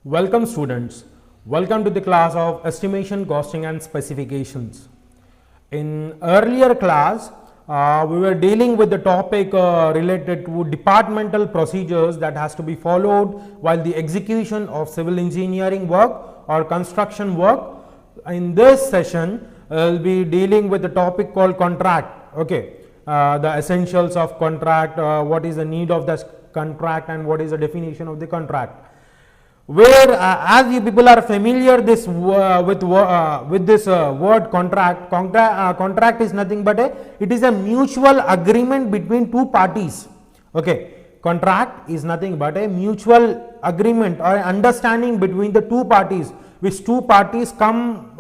Welcome students, welcome to the class of estimation, costing and specifications. In earlier class, we were dealing with the topic related to departmental procedures that has to be followed while the execution of civil engineering work or construction work. In this session, we'll be dealing with the topic called contract. Okay, the essentials of contract, what is the need of the contract and what is the definition of the contract. Where as you people are familiar this with this word contract, contract is nothing but it is a mutual agreement between two parties. Okay, contract is nothing but a mutual agreement or understanding between the two parties, which two parties come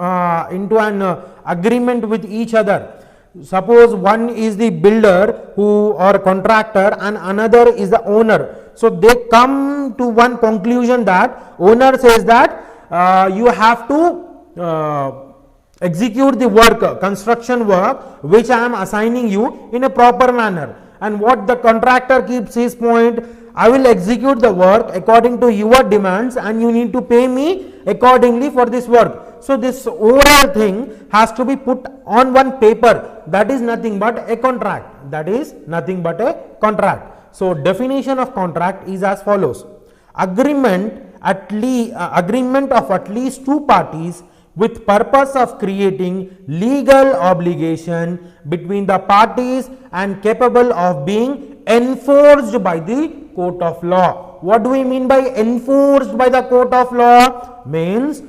into an agreement with each other. Suppose one is the builder or contractor and another is the owner. So they come to one conclusion that owner says that you have to execute the work, construction work, which I am assigning you in a proper manner. And what the contractor keeps his point, I will execute the work according to your demands and you need to pay me accordingly for this work. So this overall thing has to be put on one paper. That is nothing but a contract. That is nothing but a contract. So definition of contract is as follows: agreement of at least two parties with purpose of creating legal obligation between the parties and capable of being enforced by the court of law. What do we mean by enforced by the court of law? Means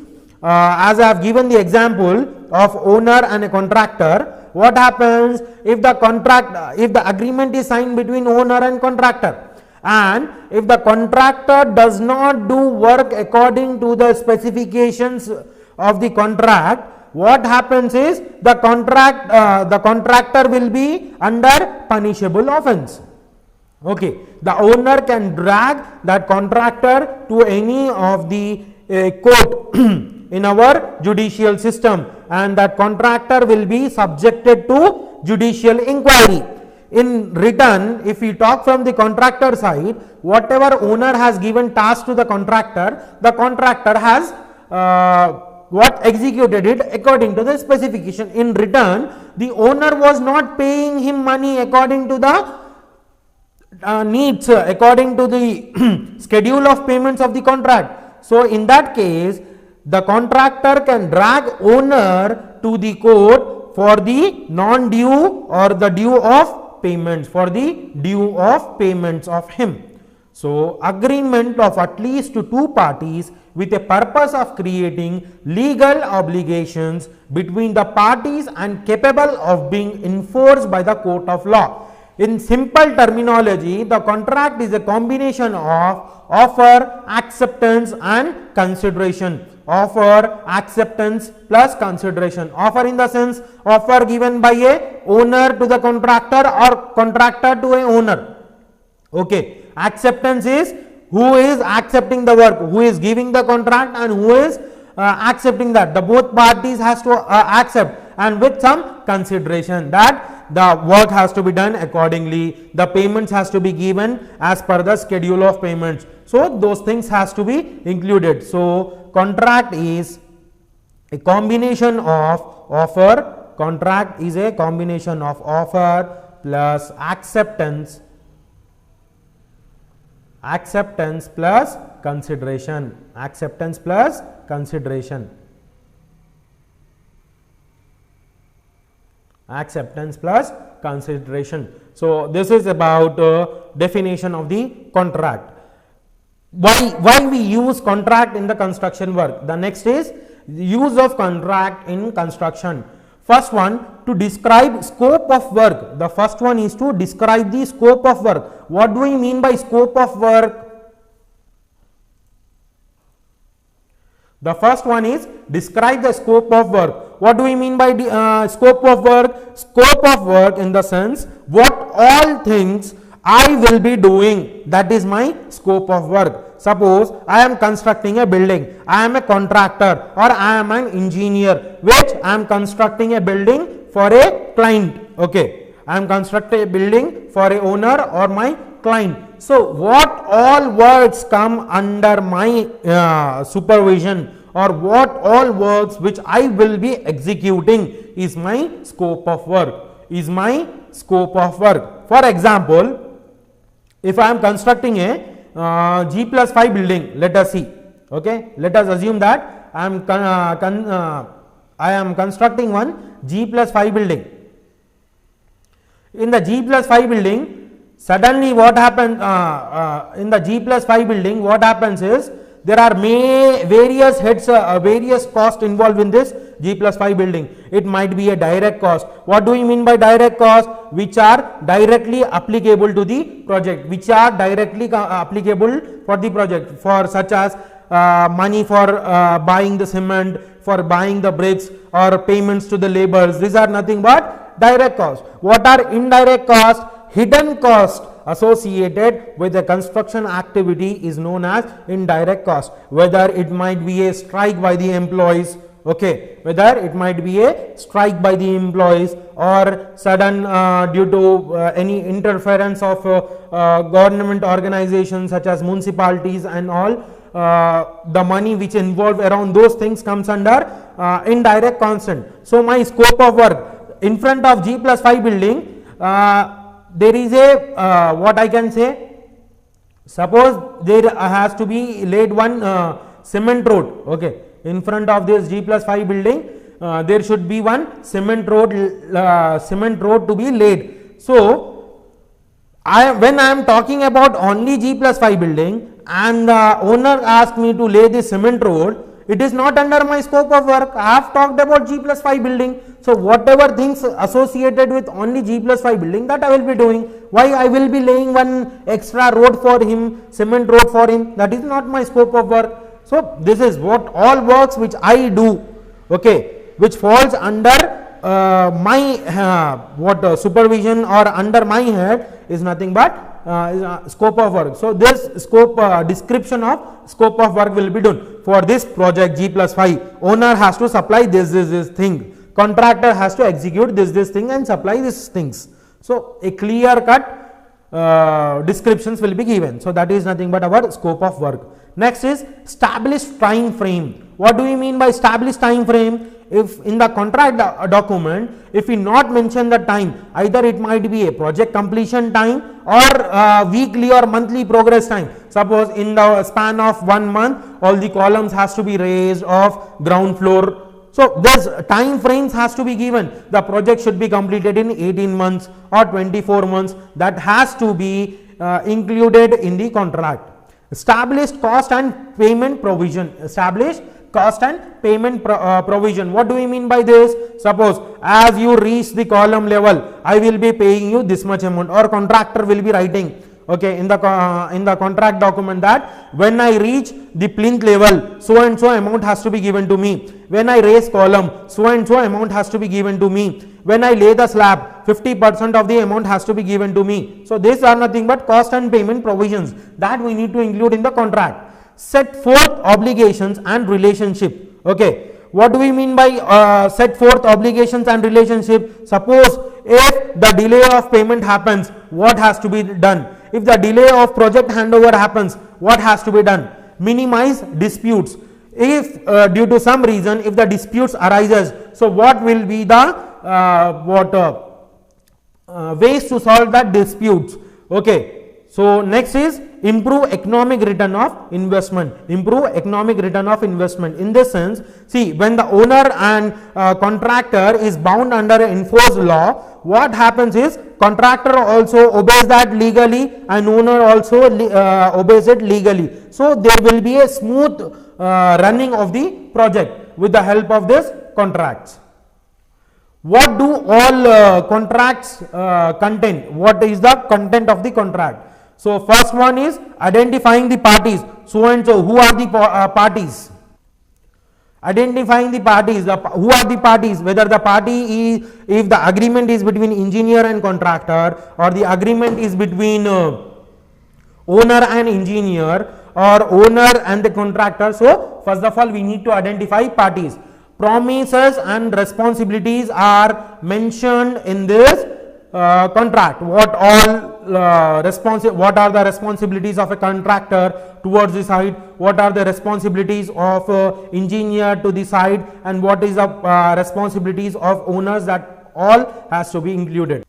as I have given the example of owner and a contractor. What happens if the agreement is signed between owner and contractor, and if the contractor does not do work according to the specifications of the contract? What happens is the contractor will be under punishable offense. Okay, the owner can drag that contractor to any of the court in our judicial system, and that contractor will be subjected to judicial inquiry. In return, if we talk from the contractor side, whatever owner has given task to the contractor has executed it according to the specification. In return, the owner was not paying him money according to the needs, according to the schedule of payments of the contract. So in that case, the contractor can drag owner to the court for the non-due or the due of payments, for the due of payments of him. So agreement of at least two parties with a purpose of creating legal obligations between the parties and capable of being enforced by the court of law. In simple terminology, the contract is a combination of offer, acceptance and consideration. Offer, acceptance plus consideration. Offer in the sense offer given by a owner to the contractor or contractor to a owner. Okay. Acceptance is who is accepting the work, who is giving the contract and who is accepting that. The both parties has to accept, and with some consideration that the work has to be done accordingly, the payments has to be given as per the schedule of payments. So those things has to be included. So contract is a combination of offer. Contract is a combination of offer plus acceptance plus consideration. Acceptance plus consideration. Acceptance plus consideration. So this is about definition of the contract. Why we use contract in the construction work? The next is use of contract in construction. First one, to describe scope of work. The first one is to describe the scope of work. What do we mean by scope of work? The first one is describe the scope of work. What do we mean by scope of work? Scope of work in the sense what all things I will be doing, that is my scope of work. Suppose I am constructing a building, I am a contractor or I am an engineer which I am constructing a building for a client. Okay, I am constructing a building for a owner or my client. So what all works come under my supervision, or what all works which I will be executing is my scope of work, is my scope of work. For example, if I am constructing a G+5 building, let us see, okay, let us assume that I am constructing one G+5 building. In the G+5 building, suddenly what happens, in the G+5 building, what happens is, there are various heads, various costs involved in this G+5 building. It might be a direct cost. What do we mean by direct cost? Which are directly applicable to the project, which are directly applicable for the project, for such as money for buying the cement, for buying the bricks, or payments to the laborers. These are nothing but direct costs. What are indirect costs? Hidden cost associated with the construction activity is known as indirect cost. Whether it might be a strike by the employees, okay, whether it might be a strike by the employees, or sudden due to any interference of government organizations such as municipalities and all, the money which involved around those things comes under indirect constant. So my scope of work in front of G+5 building, there is a what I can say, suppose there has to be laid one cement road, okay, in front of this G+5 building, there should be one cement road to be laid. So when I am talking about only G+5 building and the owner asked me to lay this cement road, it is not under my scope of work. I have talked about G+5 building. So whatever things associated with only G+5 building, that I will be doing. Why I will be laying one extra road for him, cement road for him? That is not my scope of work. So this is what all works which I do, okay, which falls under my supervision or under my head is nothing but scope of work. So this scope description of scope of work will be done for this project G+5. Owner has to supply this thing. Contractor has to execute this thing and supply these things. So a clear cut descriptions will be given. So that is nothing but our scope of work. Next is established time frame. What do we mean by established time frame? If in the contract document, if we not mention the time, either it might be a project completion time or weekly or monthly progress time. Suppose in the span of 1 month, all the columns has to be raised of ground floor. So this time frames has to be given. The project should be completed in 18 months or 24 months. That has to be included in the contract. Established cost and payment provision. Established cost and payment provision. What do we mean by this? Suppose as you reach the column level, I will be paying you this much amount, or contractor will be writing, okay, in the contract document that when I reach the plinth level, so and so amount has to be given to me. When I raise column, so and so amount has to be given to me. When I lay the slab, 50% of the amount has to be given to me. So these are nothing but cost and payment provisions that we need to include in the contract. Set forth obligations and relationship. Okay, what do we mean by set forth obligations and relationship? Suppose if the delay of payment happens, what has to be done? If the delay of project handover happens, what has to be done? Minimize disputes. If due to some reason, if the disputes arises, so what will be the ways to solve that disputes? Okay. So next is improve economic return of investment. Improve economic return of investment. In this sense, see, when the owner and contractor is bound under enforced law, what happens is contractor also obeys that legally and owner also obeys it legally. So there will be a smooth running of the project with the help of this contracts. What do all contracts contain? What is the content of the contract? So first one is identifying the parties. So and so, who are the parties? Identifying the parties. Who are the parties? Whether the party is, if the agreement is between engineer and contractor, or the agreement is between owner and engineer, or owner and the contractor. So first of all, we need to identify parties. Promises and responsibilities are mentioned in this contract. What all what are the responsibilities of a contractor towards the site, what are the responsibilities of engineer to the site, and what is the responsibilities of owners, that all has to be included.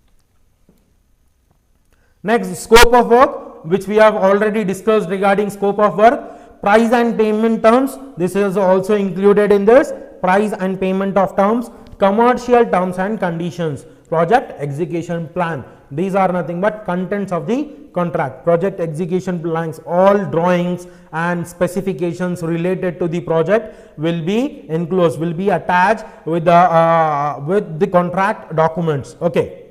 Next, scope of work, which we have already discussed regarding scope of work. Price and payment terms, this is also included in this. Price and payment of terms, commercial terms and conditions, project execution plan. These are nothing but contents of the contract. Project execution plans, all drawings and specifications related to the project will be enclosed, will be attached with the contract documents. Okay.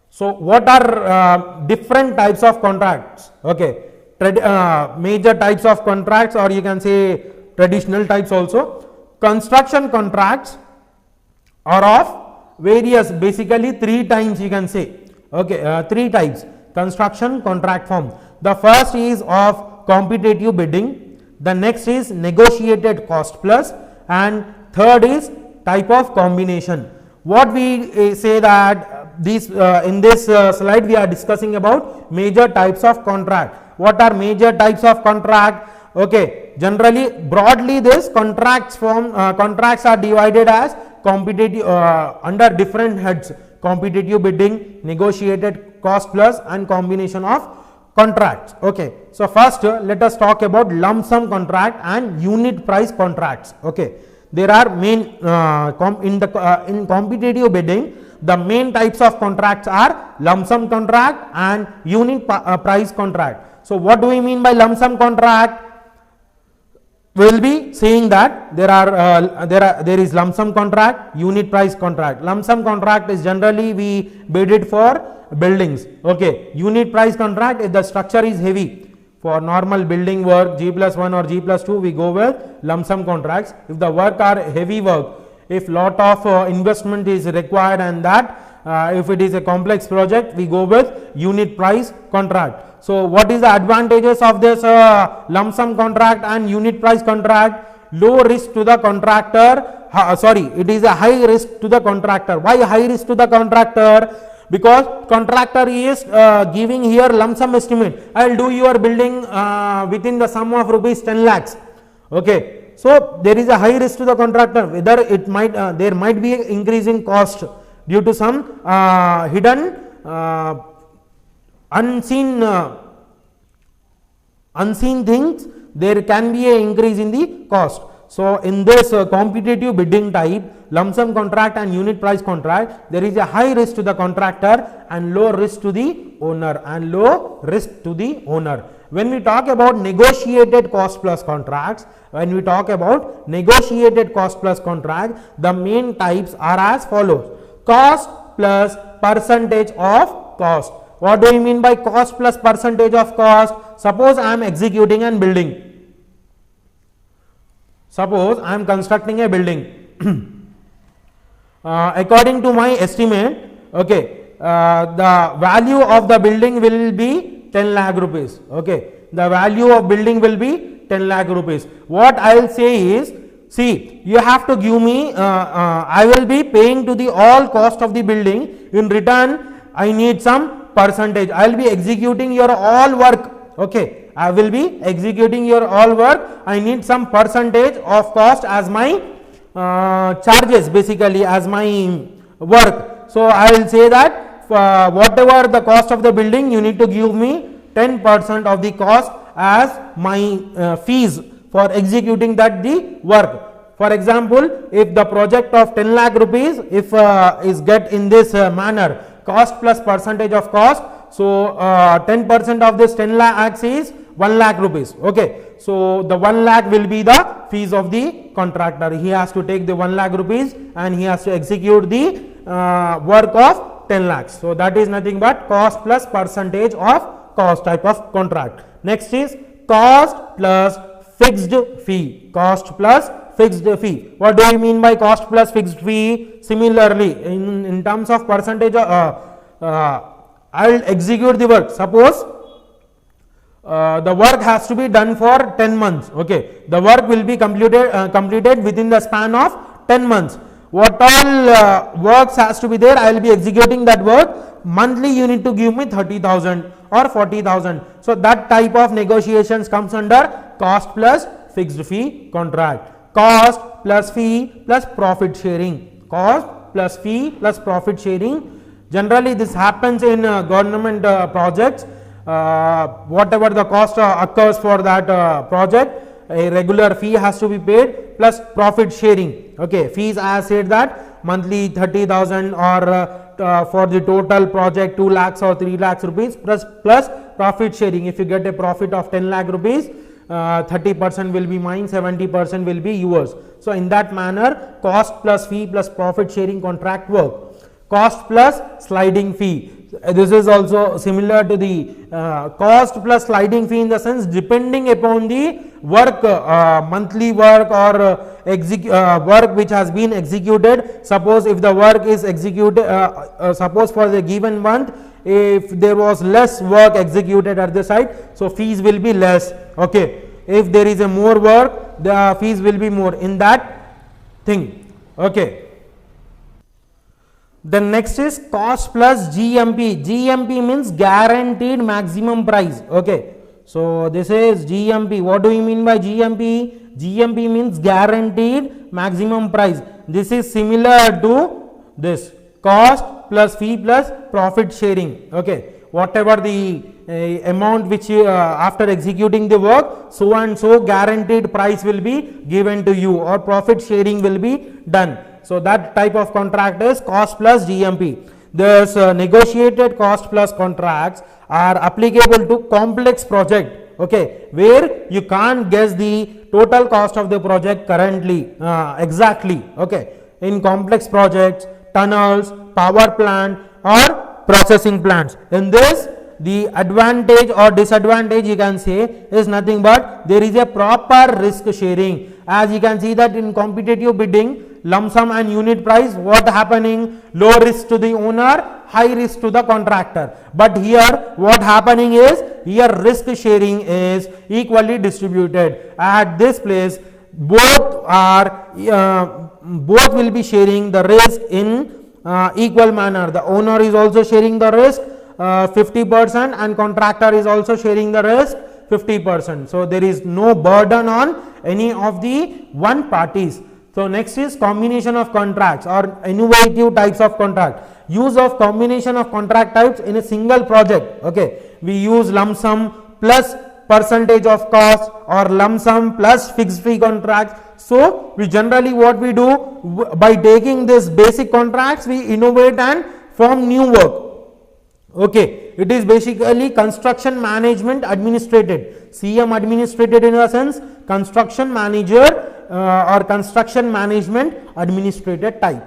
So what are different types of contracts? Okay, major types of contracts, or you can say traditional types also. Construction contracts are of various, basically 3 types you can say. Okay, 3 types construction contract form. The first is of competitive bidding, the next is negotiated cost plus, and third is type of combination. What we say that these in this slide we are discussing about major types of contract. What are major types of contract? Okay, generally broadly this contracts are divided as competitive under different heads: competitive bidding, negotiated cost plus, and combination of contracts. Okay, so first let us talk about lump sum contract and unit price contracts. Okay, there are main in competitive bidding, the main types of contracts are lump sum contract and unit price contract. So what do we mean by lump sum contract? We will be saying that there is lump sum contract, unit price contract. Lump sum contract is generally we bid it for buildings. Okay, unit price contract, if the structure is heavy, for normal building work G+1 or G+2, we go with lump sum contracts. If the work are heavy work, if lot of investment is required, and that if it is a complex project, we go with unit price contract. So what is the advantages of this lump sum contract and unit price contract? Low risk to the contractor, it is a high risk to the contractor. Why high risk to the contractor? Because contractor is giving here lump sum estimate. I will do your building within the sum of rupees 10 lakhs. Okay, so there is a high risk to the contractor, whether it might there might be increase in cost due to some hidden unseen things. There can be an increase in the cost. So in this competitive bidding type, lump sum contract and unit price contract, there is a high risk to the contractor and low risk to the owner, When we talk about negotiated cost plus contracts, the main types are as follows: cost plus percentage of cost. What do you mean by cost plus percentage of cost? Suppose I am executing and building. Suppose I am constructing a building. According to my estimate, okay, the value of the building will be 10 lakh rupees. Okay, the value of building will be 10 lakh rupees. What I will say is, see, you have to give me, I will be paying to the all cost of the building. In return, I need some percentage. I will be executing your all work. Okay, I will be executing your all work. I need some percentage of cost as my charges, basically as my work. So I will say that whatever the cost of the building, you need to give me 10% of the cost as my fees for executing that the work. For example, if the project of 10 lakh rupees, if is get in this manner, cost plus percentage of cost, so 10% of this 10 lakhs is 1 lakh rupees. Okay, so the 1 lakh will be the fees of the contractor. He has to take the 1 lakh rupees and he has to execute the work of 10 lakhs. So that is nothing but cost plus percentage of cost type of contract. Next is cost plus fixed fee. Cost plus fixed fee. What do you mean by cost plus fixed fee? Similarly, in terms of percentage, I will execute the work. Suppose the work has to be done for 10 months. Okay, the work will be completed within the span of 10 months. what all works has to be there, I will be executing that work. Monthly you need to give me 30,000 or 40,000. So that type of negotiations comes under cost plus fixed fee contract. Cost plus fee plus profit sharing. Cost plus fee plus profit sharing. Generally this happens in government projects. Whatever the cost occurs for that project, a regular fee has to be paid plus profit sharing. Okay, fees I have said that monthly 30,000 or for the total project 2 lakhs or 3 lakhs rupees plus profit sharing. If you get a profit of 10 lakh rupees, 30% will be mine, 70% will be yours. So in that manner, cost plus fee plus profit sharing contract work. Cost plus sliding fee. This is also similar to the cost plus sliding fee in the sense, depending upon the work, monthly work or work which has been executed. Suppose if the work is executed, suppose for the given month, if there was less work executed at the site, so fees will be less. Okay, if there is a more work, the fees will be more in that thing. Okay. The next is cost plus GMP. GMP means guaranteed maximum price. Okay. So this is GMP. What do you mean by GMP? GMP means guaranteed maximum price. This is similar to this cost plus fee plus profit sharing. Okay. Whatever the amount which after executing the work, so and so guaranteed price will be given to you or profit sharing will be done. So that type of contract is cost plus GMP. This negotiated cost plus contracts are applicable to complex project, okay, where you can't guess the total cost of the project currently exactly. Okay, in complex projects, tunnels, power plant or processing plants. In this, the advantage or disadvantage you can say is nothing but there is a proper risk sharing. As you can see that in competitive bidding, lump sum and unit price, what happening? Low risk to the owner, high risk to the contractor. But here what happening is, here risk sharing is equally distributed. At this place both will be sharing the risk in equal manner. The owner is also sharing the risk 50% and contractor is also sharing the risk 50%. So there is no burden on any of the one parties. So next is combination of contracts or innovative types of contract. Use of combination of contract types in a single project. Okay, we use lump sum plus percentage of cost or lump sum plus fixed fee contracts. So we generally what we do, by taking this basic contracts, we innovate and form new work. Okay, it is basically construction management administrated, CM administrated in a sense, construction manager or construction management administrated type.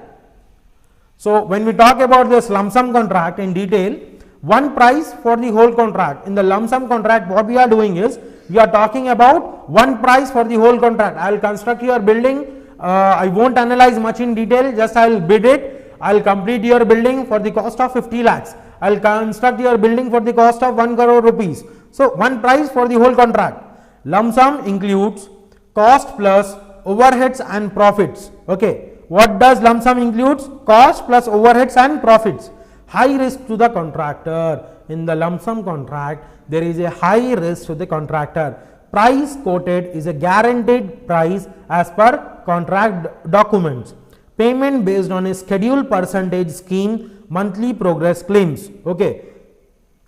So when we talk about this lump sum contract in detail, one price for the whole contract. In the lump sum contract, what we are doing is, we are talking about one price for the whole contract. I will construct your building, I won't analyze much in detail, just I will bid it, I will complete your building for the cost of 50 lakhs. I will construct your building for the cost of 1 crore rupees. So one price for the whole contract. Lump sum includes cost plus overheads and profits. Okay, what does lump sum includes? Cost plus overheads and profits. High risk to the contractor. In the lump sum contract, there is a high risk to the contractor. Price quoted is a guaranteed price as per contract documents. Payment based on a scheduled percentage scheme, monthly progress claims. Okay,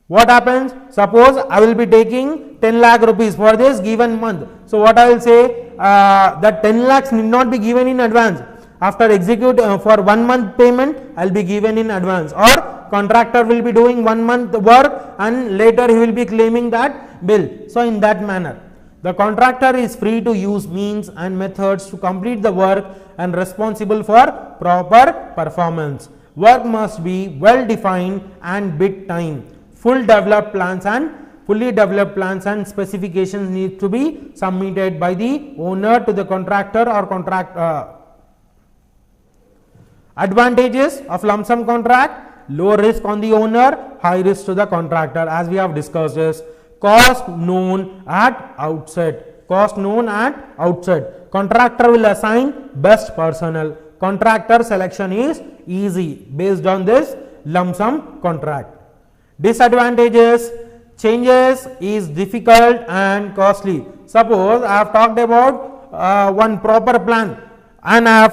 what happens? Suppose I will be taking 10 lakh rupees for this given month. So what I will say, that 10 lakhs need not be given in advance. After execute for 1 month payment, I will be given in advance, or contractor will be doing 1 month work and later he will be claiming that bill. So in that manner, the contractor is free to use means and methods to complete the work and responsible for proper performance. Work must be well defined and bid time. Fully developed plans and specifications need to be submitted by the owner to the contractor or contract. Advantages of lump sum contract: low risk on the owner, high risk to the contractor. As we have discussed, is cost known at outset. Cost known at outset. Contractor will assign best personnel. contractor selection is easy based on this lump sum contract. Disadvantages: changes is difficult and costly. Suppose I have talked about one proper plan and I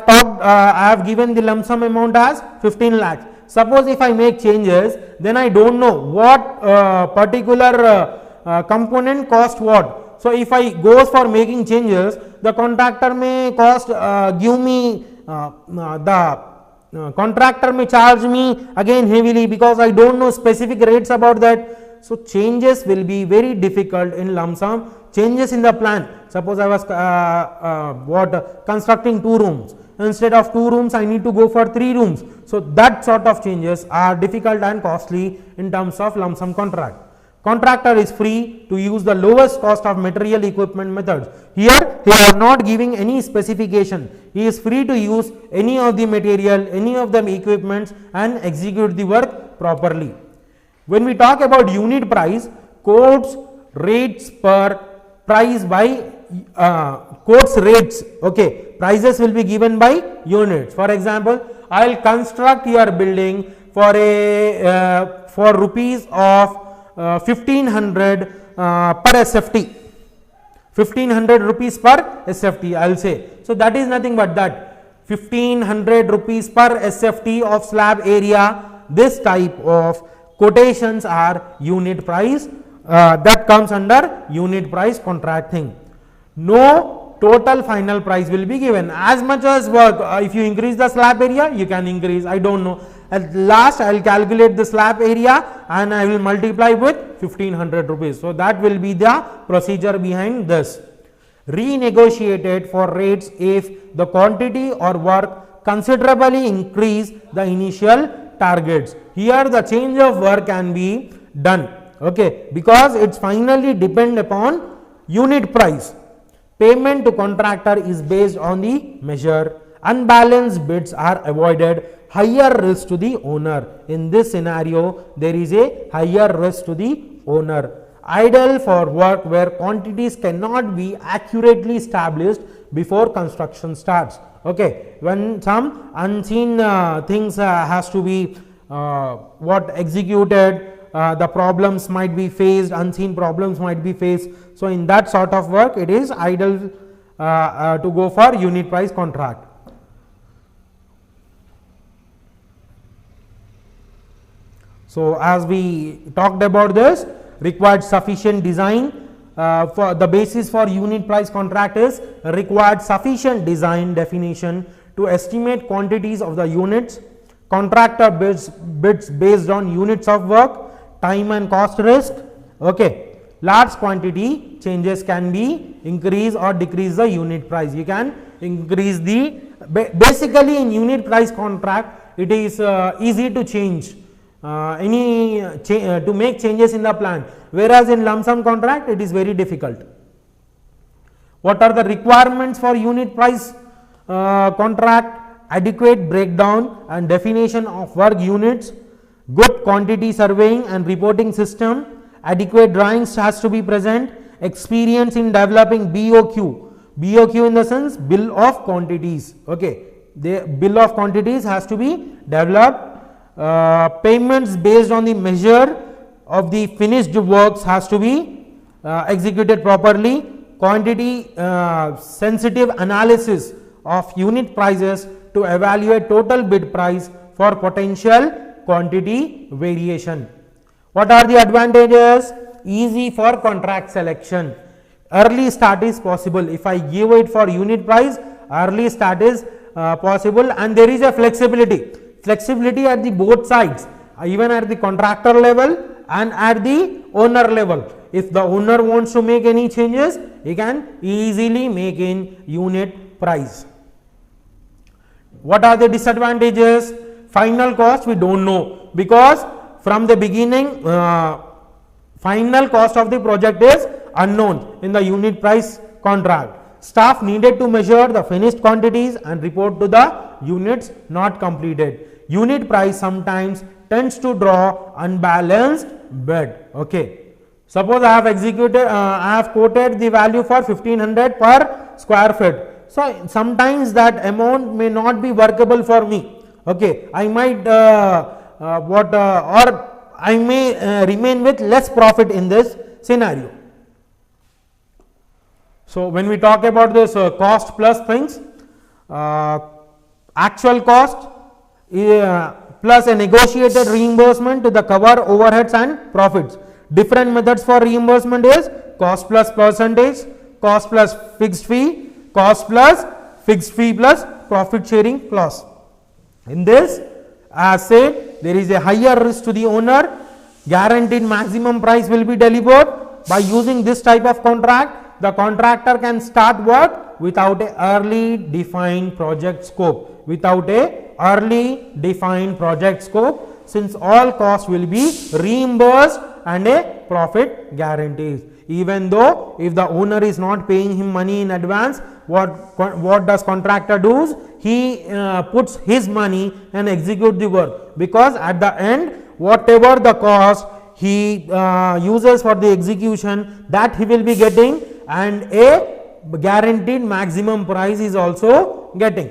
have given the lump sum amount as 15 lakhs. Suppose if I make changes, then I don't know what particular component cost what. So if I goes for making changes, the contractor may give me contractor may charge me again heavily because I don't know specific rates about that. So changes will be very difficult in lump sum. Changes in the plan. Suppose I was constructing 2 rooms. Instead of 2 rooms, I need to go for 3 rooms. So that sort of changes are difficult and costly in terms of lump sum contract. Contractor is free to use the lowest cost of material equipment methods. Here they are not giving any specification. He is free to use any of the material, any of the equipments and execute the work properly. When we talk about unit price, quotes rates per price by quotes rates, okay, prices will be given by units. For example, I will construct your building for rupees of 1500 per SFT, 1500 rupees per SFT I will say. So that is nothing but that 1500 rupees per SFT of slab area. This type of quotations are unit price, that comes under unit price contracting. No total final price will be given. As much as work, if you increase the slab area, you can increase, I don't know. At last I will calculate the slab area and I will multiply with 1500 rupees. So that will be the procedure behind this. Renegotiated for rates if the quantity or work considerably increase the initial targets. Here the change of work can be done, okay, because it's finally depend upon unit price. Payment to contractor is based on the measure. Unbalanced bids are avoided. Higher risk to the owner. In this scenario, there is a higher risk to the owner. Idle for work where quantities cannot be accurately established before construction starts. Okay, when some unseen things has to be executed, the problems might be faced, unseen problems might be faced. So in that sort of work, it is idle to go for unit price contract. So as we talked about this, required sufficient design for the basis for unit price contract is required sufficient design definition to estimate quantities of the units. Contractor bids based on units of work, time and cost risk. Okay, large quantity changes can be increase or decrease the unit price. You can increase the basically in unit price contract it is easy to change to make changes in the plan, whereas in lump sum contract it is very difficult. What are the requirements for unit price contract? Adequate breakdown and definition of work units, good quantity surveying and reporting system, adequate drawings has to be present, experience in developing BOQ. BOQ in the sense bill of quantities. Okay, the bill of quantities has to be developed. Payments based on the measure of the finished works has to be executed properly. Quantity sensitive analysis of unit prices to evaluate total bid price for potential quantity variation. What are the advantages? Easy for contract selection. Early start is possible. If I give it for unit price, early start is possible, and there is a flexibility. Flexibility at the both sides, even at the contractor level and at the owner level. If the owner wants to make any changes, he can easily make in unit price. What are the disadvantages? Final cost we don't know, because from the beginning final cost of the project is unknown in the unit price contract. Staff needed to measure the finished quantities and report to the units not completed. Unit price sometimes tends to draw unbalanced bid. Okay, suppose I have executed I have quoted the value for 1500 per square feet. So sometimes that amount may not be workable for me. Okay, I might or I may remain with less profit in this scenario. So when we talk about this cost plus things, actual cost plus a negotiated reimbursement to the cover overheads and profits. Different methods for reimbursement is cost plus percentage, cost plus fixed fee, cost plus fixed fee plus profit sharing clause. In this, as said, there is a higher risk to the owner. Guaranteed maximum price will be delivered. By using this type of contract, the contractor can start work without a early defined project scope. Without a early defined project scope, since all costs will be reimbursed and a profit guarantees. Even though if the owner is not paying him money in advance, what does contractor does? He puts his money and execute the work, because at the end whatever the cost he uses for the execution, that he will be getting, and a guaranteed maximum price is also getting.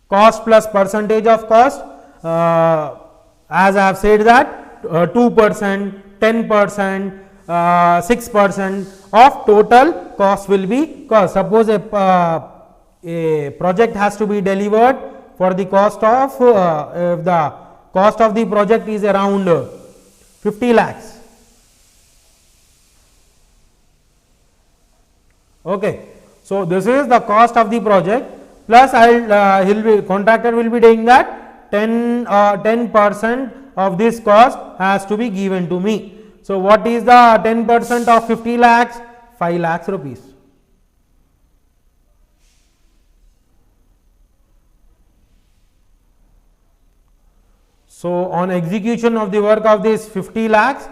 Cost plus percentage of cost, as I have said that 2%, 10%, 6% of total cost will be cost. Suppose a project has to be delivered for the cost of if the cost of the project is around 50 lakhs. Okay, so this is the cost of the project, plus contractor will be taking that 10% of this cost has to be given to me. So what is the 10% of 50 lakhs? 5 lakhs rupees. So on execution of the work of this 50 lakhs,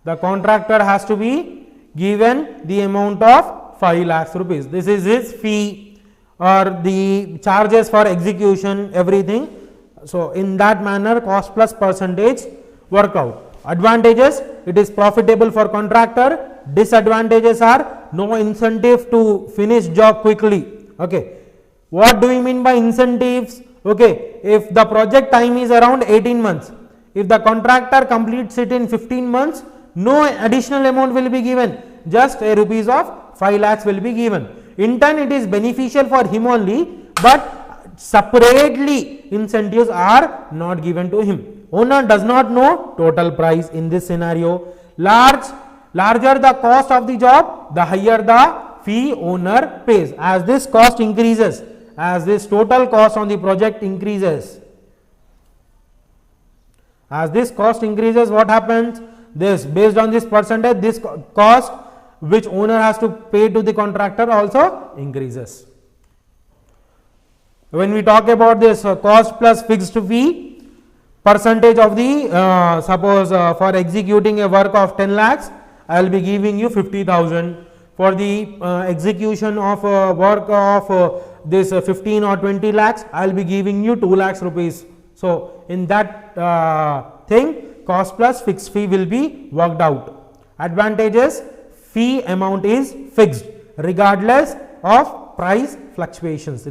the contractor has to be given the amount of 5 lakhs rupees. This is his fee or the charges for execution, everything. So in that manner, cost plus percentage work out. Advantages: it is profitable for contractor. Disadvantages are no incentive to finish job quickly. Okay, what do we mean by incentives? Okay, if the project time is around 18 months, if the contractor completes it in 15 months, no additional amount will be given, just a rupees of 5 lakhs will be given. In turn, it is beneficial for him only, but separately incentives are not given to him. Owner does not know total price in this scenario. Larger the cost of the job, the higher the fee owner pays. As this cost increases, as this total cost on the project increases, as this cost increases, what happens? This, based on this percentage, this cost which owner has to pay to the contractor also increases. When we talk about this cost plus fixed fee, percentage of the suppose for executing a work of 10 lakhs, I will be giving you 50,000. For the execution of work of this 15 or 20 lakhs, I will be giving you 2 lakhs rupees. So in that thing, cost plus fixed fee will be worked out. Advantages: fee amount is fixed regardless of price fluctuations.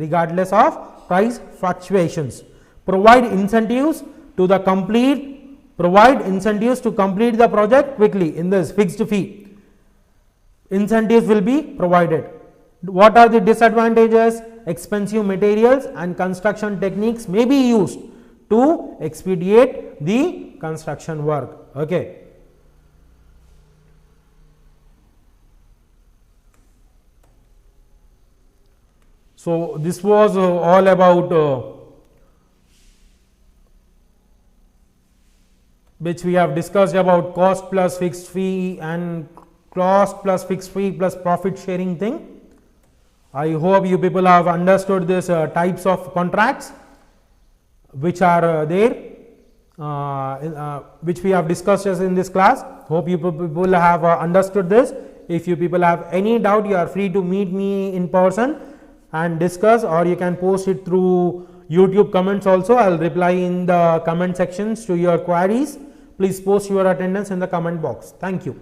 Provide incentives to complete the project quickly. In this fixed fee, incentives will be provided. What are the disadvantages? Expensive materials and construction techniques may be used to expedite the construction work. Okay. So this was all about which we have discussed about cost plus fixed fee and cost plus fixed fee plus profit sharing thing. I hope you people have understood this types of contracts which are there, which we have discussed in this class. Hope you people have understood this. If you people have any doubt, you are free to meet me in person and discuss, or you can post it through YouTube comments also. I will reply in the comment sections to your queries. Please post your attendance in the comment box. Thank you.